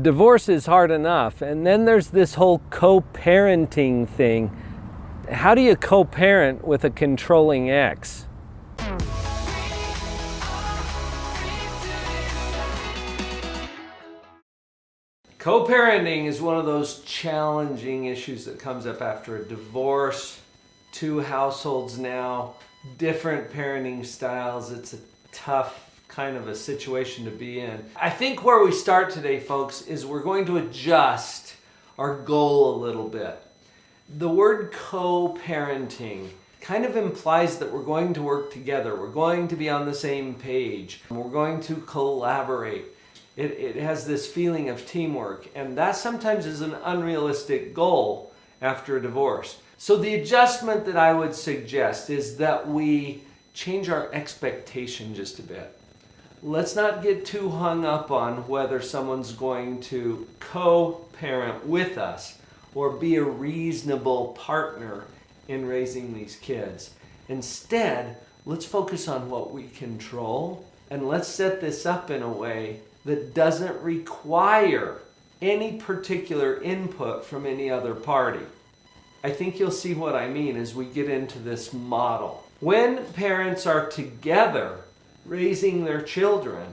Divorce is hard enough, and then there's this whole co-parenting thing. How do you co-parent with a controlling ex? Co-parenting is one of those challenging issues that comes up after a divorce. Two households now, different parenting styles. It's a tough kind of a situation to be in. I think where we start today, folks, is we're going to adjust our goal a little bit. The word co-parenting kind of implies that we're going to work together. We're going to be on the same page. We're going to collaborate. It has this feeling of teamwork, and that sometimes is an unrealistic goal after a divorce. So the adjustment that I would suggest is that we change our expectation just a bit. Let's not get too hung up on whether someone's going to co-parent with us or be a reasonable partner in raising these kids. Instead, let's focus on what we control, and let's set this up in a way that doesn't require any particular input from any other party. I think you'll see what I mean as we get into this model. When parents are together raising their children,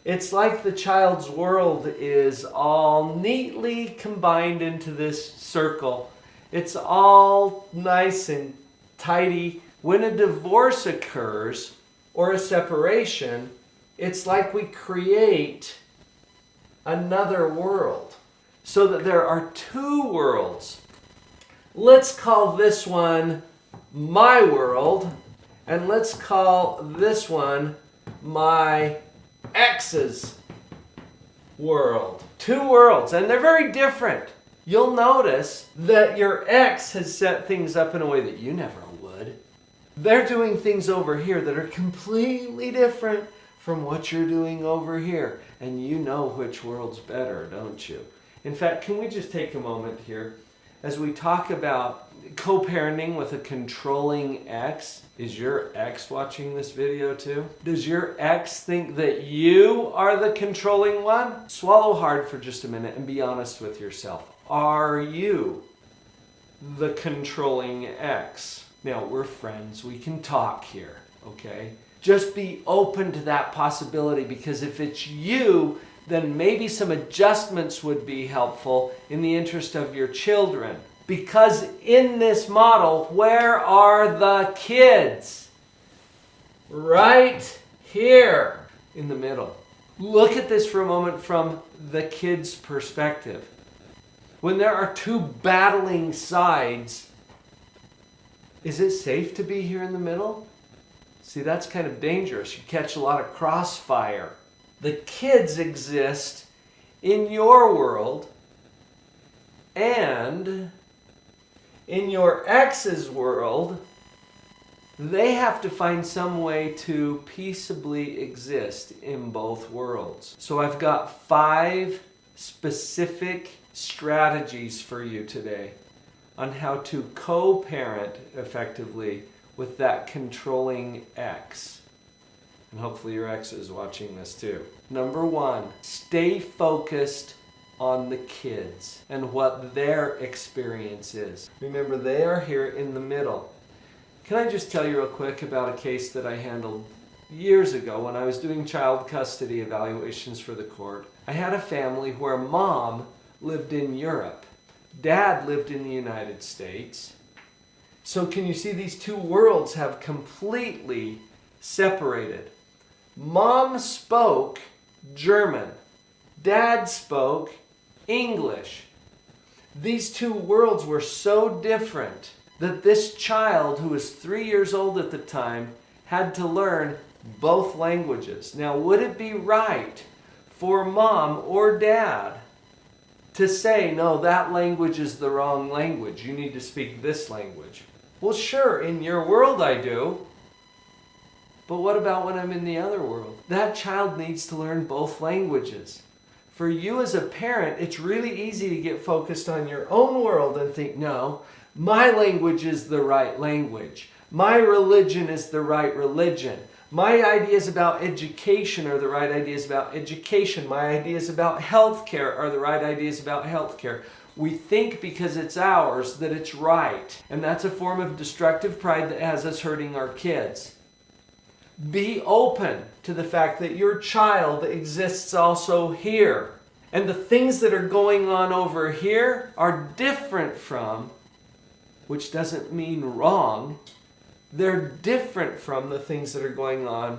it's like the child's world is all neatly combined into this circle. It's all nice and tidy. When a divorce occurs or a separation, it's like we create another world so that there are two worlds. Let's call this one my world, and let's call this one my ex's world. Two worlds, and they're very different. You'll notice that your ex has set things up in a way that you never would. They're doing things over here that are completely different from what you're doing over here. And you know which world's better, don't you? In fact, can we just take a moment here as we talk about co-parenting with a controlling ex? Is your ex watching this video too? Does your ex think that you are the controlling one? Swallow hard for just a minute and be honest with yourself. Are you the controlling ex? Now, we're friends. We can talk here, okay? Just be open to that possibility, because if it's you, then maybe some adjustments would be helpful in the interest of your children. Because in this model, where are the kids? Right here in the middle. Look at this for a moment from the kids' perspective. When there are two battling sides, is it safe to be here in the middle? See, that's kind of dangerous. You catch a lot of crossfire. The kids exist in your world, and in your ex's world, they have to find some way to peaceably exist in both worlds. So I've got 5 specific strategies for you today on how to co-parent effectively with that controlling ex. And hopefully your ex is watching this too. Number 1, stay focused on the kids and what their experience is. Remember, they are here in the middle. Can I just tell you real quick about a case that I handled years ago when I was doing child custody evaluations for the court? I had a family where mom lived in Europe. Dad lived in the United States. So can you see these two worlds have completely separated? Mom spoke German. Dad spoke English. These two worlds were so different that this child, who was 3 years old at the time, had to learn both languages. Now, would it be right for mom or dad to say, no, that language is the wrong language, you need to speak this language? Well, sure, in your world I do. But what about when I'm in the other world? That child needs to learn both languages. For you as a parent, it's really easy to get focused on your own world and think, no, my language is the right language. My religion is the right religion. My ideas about education are the right ideas about education. My ideas about healthcare are the right ideas about healthcare. We think because it's ours that it's right. And that's a form of destructive pride that has us hurting our kids. Be open to the fact that your child exists also here. And the things that are going on over here are different from, which doesn't mean wrong, they're different from the things that are going on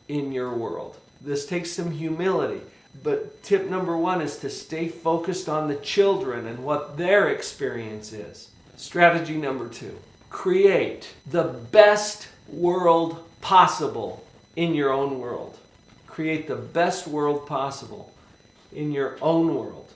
in your world. This takes some humility. But tip number 1 is to stay focused on the children and what their experience is. Strategy number 2, create the best world possible in your own world. Create the best world possible in your own world.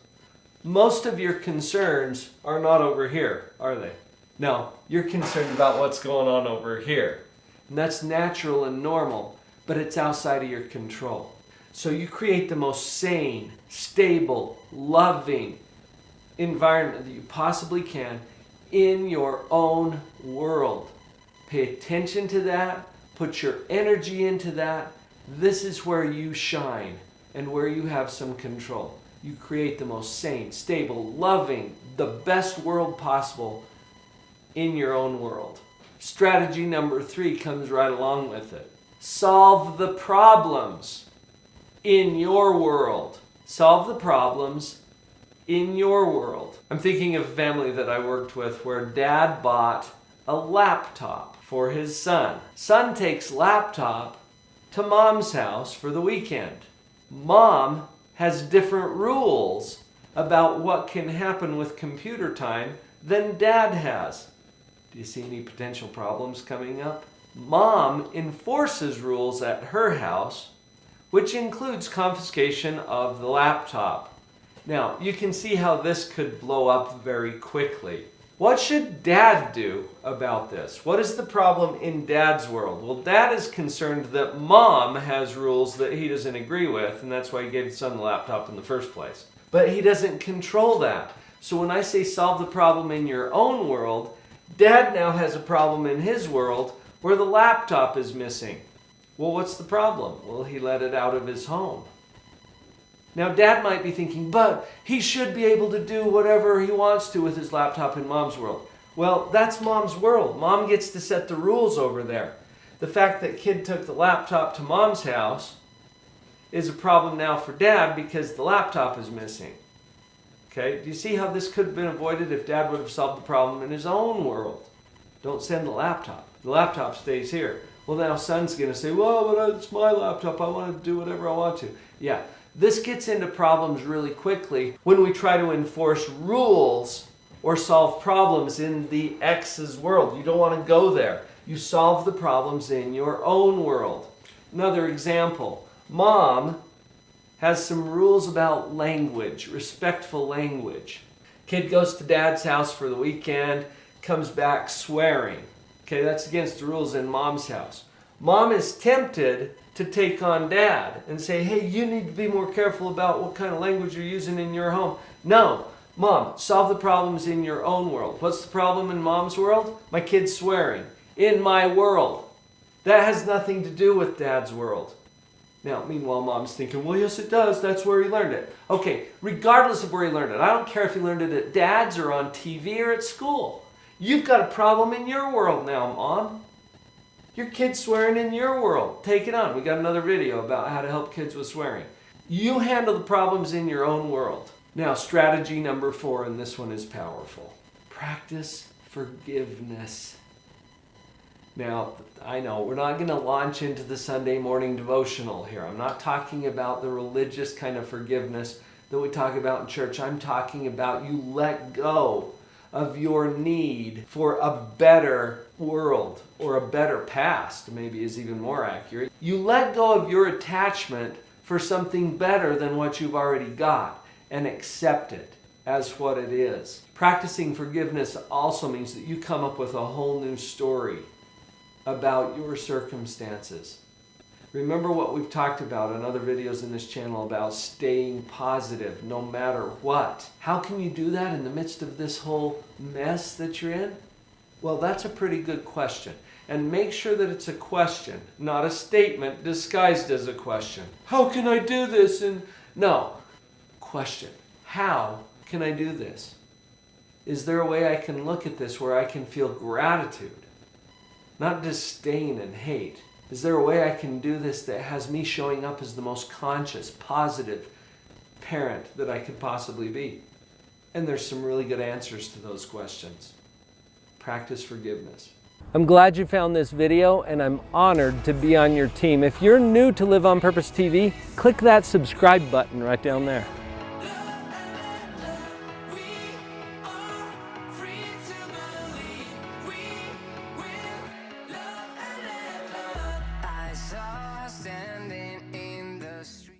Most of your concerns are not over here, are they? No, you're concerned about what's going on over here. And that's natural and normal, but it's outside of your control. So you create the most sane, stable, loving environment that you possibly can in your own world. Pay attention to that. Put your energy into that. This is where you shine and where you have some control. You create the most sane, stable, loving, the best world possible in your own world. Strategy number 3 comes right along with it. Solve the problems in your world. Solve the problems in your world. I'm thinking of a family that I worked with where dad bought a laptop for his son. Son takes laptop to mom's house for the weekend. Mom has different rules about what can happen with computer time than dad has. Do you see any potential problems coming up? Mom enforces rules at her house, which includes confiscation of the laptop. Now, you can see how this could blow up very quickly. What should dad do about this? What is the problem in dad's world? Well, dad is concerned that mom has rules that he doesn't agree with, and that's why he gave his son the laptop in the first place. But he doesn't control that. So when I say solve the problem in your own world, dad now has a problem in his world where the laptop is missing. Well, what's the problem? Well, he let it out of his home. Now, dad might be thinking, but he should be able to do whatever he wants to with his laptop in mom's world. Well, that's mom's world. Mom gets to set the rules over there. The fact that kid took the laptop to mom's house is a problem now for dad because the laptop is missing. Okay, do you see how this could have been avoided if dad would have solved the problem in his own world? Don't send the laptop. The laptop stays here. Well, now son's going to say, well, but it's my laptop. I want to do whatever I want to. Yeah, this gets into problems really quickly when we try to enforce rules or solve problems in the ex's world. You don't want to go there. You solve the problems in your own world. Another example, mom has some rules about language, respectful language. Kid goes to dad's house for the weekend, comes back swearing. Okay, that's against the rules in mom's house. Mom is tempted to take on dad and say, hey, you need to be more careful about what kind of language you're using in your home. No, mom, solve the problems in your own world. What's the problem in mom's world? My kid's swearing. In my world. That has nothing to do with dad's world. Now, meanwhile, mom's thinking, well, yes, it does. That's where he learned it. Okay, regardless of where he learned it, I don't care if he learned it at dad's or on TV or at school. You've got a problem in your world now, Mom. Your kid's swearing in your world. Take it on. We got another video about how to help kids with swearing. You handle the problems in your own world. Now, strategy number 4, and this one is powerful. Practice forgiveness. Now, I know we're not going to launch into the Sunday morning devotional here. I'm not talking about the religious kind of forgiveness that we talk about in church. I'm talking about you let go of your need for a better world or a better past, maybe is even more accurate. You let go of your attachment for something better than what you've already got and accept it as what it is. Practicing forgiveness also means that you come up with a whole new story about your circumstances. Remember what we've talked about in other videos in this channel about staying positive no matter what. How can you do that in the midst of this whole mess that you're in? Well, that's a pretty good question. And make sure that it's a question, not a statement disguised as a question. How can I do this? And no, question. How can I do this? Is there a way I can look at this where I can feel gratitude, not disdain and hate? Is there a way I can do this that has me showing up as the most conscious, positive parent that I could possibly be? And there's some really good answers to those questions. Practice forgiveness. I'm glad you found this video, and I'm honored to be on your team. If you're new to Live on Purpose TV, click that subscribe button right down there.